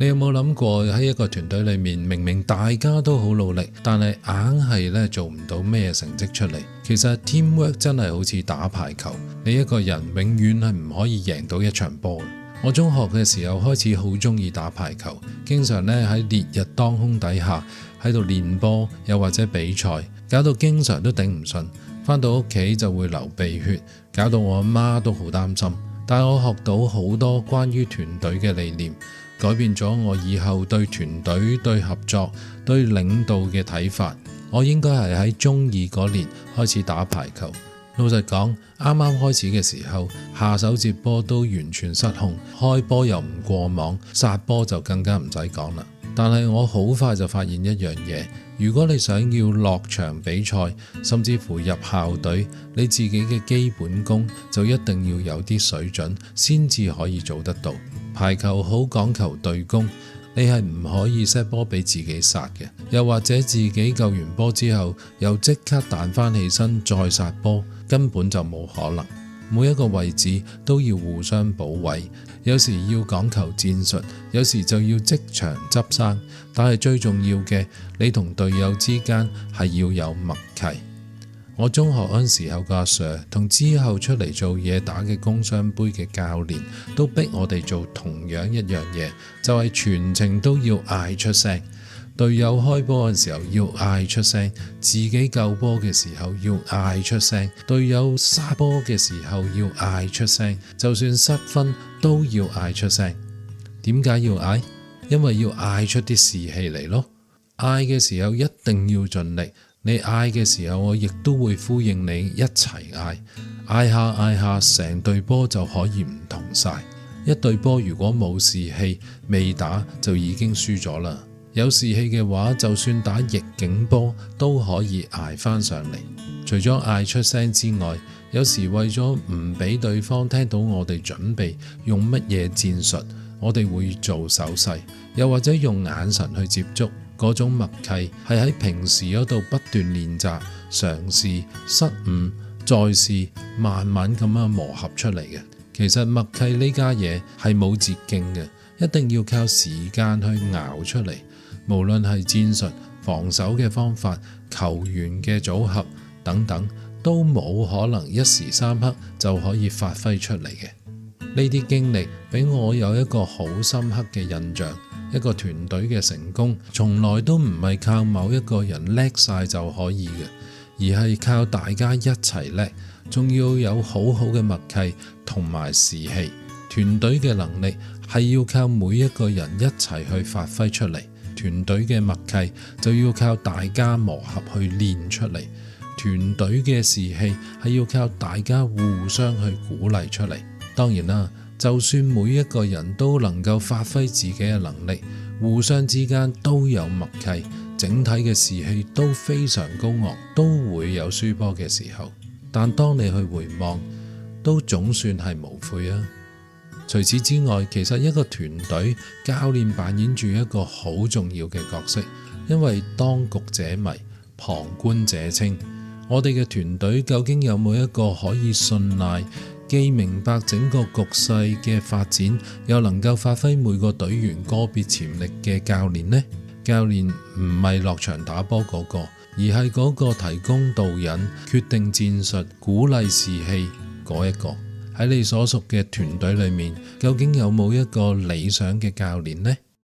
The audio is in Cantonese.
你有冇諗過喺一個團隊裏面，明明大家都好努力，但係硬係咧做唔到咩成績出嚟？其實 teamwork 真係好似打排球，你一個人永遠係唔可以贏到一場波。我中學嘅時候開始好中意打排球，經常咧喺烈日當空底下喺度練波，又或者比賽，搞到經常都頂唔順，返到屋企就會流鼻血，搞到我阿媽都好擔心。但我學到好多關於團隊嘅理念，改變咗我以後對團隊、對合作、對領導嘅睇法。我應該係喺中二嗰年開始打排球。老實講，啱啱開始嘅時候，下手接波都完全失控，開波又唔過網，殺波就更加唔使講啦。但係我好快就發現一樣嘢，如果你想要落場比賽，甚至乎入校隊，你自己嘅基本功就一定要有啲水準，先至可以做得到。排球好講求對攻，你係唔可以 set 波俾自己殺嘅，又或者自己救完波之後又即刻彈翻起身再殺波，根本就冇可能。每一個位置都要互相補位，有時要講求戰術，有時就要即場執生。但係最重要嘅，你同隊友之間係要有默契。我中學嗰陣時候個阿 Sir 同之後出嚟做嘢打嘅工商杯嘅教練，都逼我哋做同樣一樣嘢，就係全程都要嗌出聲。隊友開波嘅時候要嗌出聲，自己救波嘅時候要嗌出聲，隊友殺波嘅時候要嗌出聲，就算失分都要嗌出聲。點解要嗌？因為要嗌出啲士氣嚟咯。嗌嘅時候一定要盡力，你嗌嘅時候我亦都會呼應你一齊嗌，嗌下嗌下成隊波就可以唔同晒。一隊波如果冇士氣，未打就已經輸咗啦。有士氣嘅話，就算打逆境波都可以捱翻上嚟。除咗嗌出聲之外，有時為咗唔俾對方聽到我哋準備用乜嘢戰術，我哋會做手勢，又或者用眼神去接觸。嗰種默契係喺平時嗰度不斷練習、嘗試、失誤、再試，慢慢咁樣磨合出嚟嘅。其實默契呢家嘢係冇捷徑嘅，一定要靠時間去熬出嚟。無論係戰術、防守嘅方法、球員嘅組合等等，都冇可能一時三刻就可以發揮出嚟嘅。呢啲經歷俾我有一個好深刻嘅印象，一個團隊嘅成功，從來都唔係靠某一個人叻晒就可以嘅，而係靠大家一齊叻，仲要有好好嘅默契同埋士氣。團隊嘅能力係要靠每一個人一齊去發揮出嚟。團隊嘅默契就要靠大家磨合去練出嚟，團隊嘅士氣係要靠大家互相去鼓勵出嚟。當然啦，就算每一個人都能夠發揮自己嘅能力，互相之間都有默契，整體嘅士氣都非常高昂，都會有輸波嘅時候。但當你去回望，都總算係無悔啊！除此之外，其實一個團隊教練扮演住一個好重要嘅角色，因為當局者迷，旁觀者清。我哋嘅團隊究竟有冇一個可以信賴，既明白整個局勢嘅發展，又能夠發揮每個隊員個別潛力嘅教練呢？教練唔係落場打波嗰個，而係嗰個提供導引、決定戰術、鼓勵士氣嗰一個。喺你所屬嘅團隊裏面，究竟有冇一個理想嘅教練呢？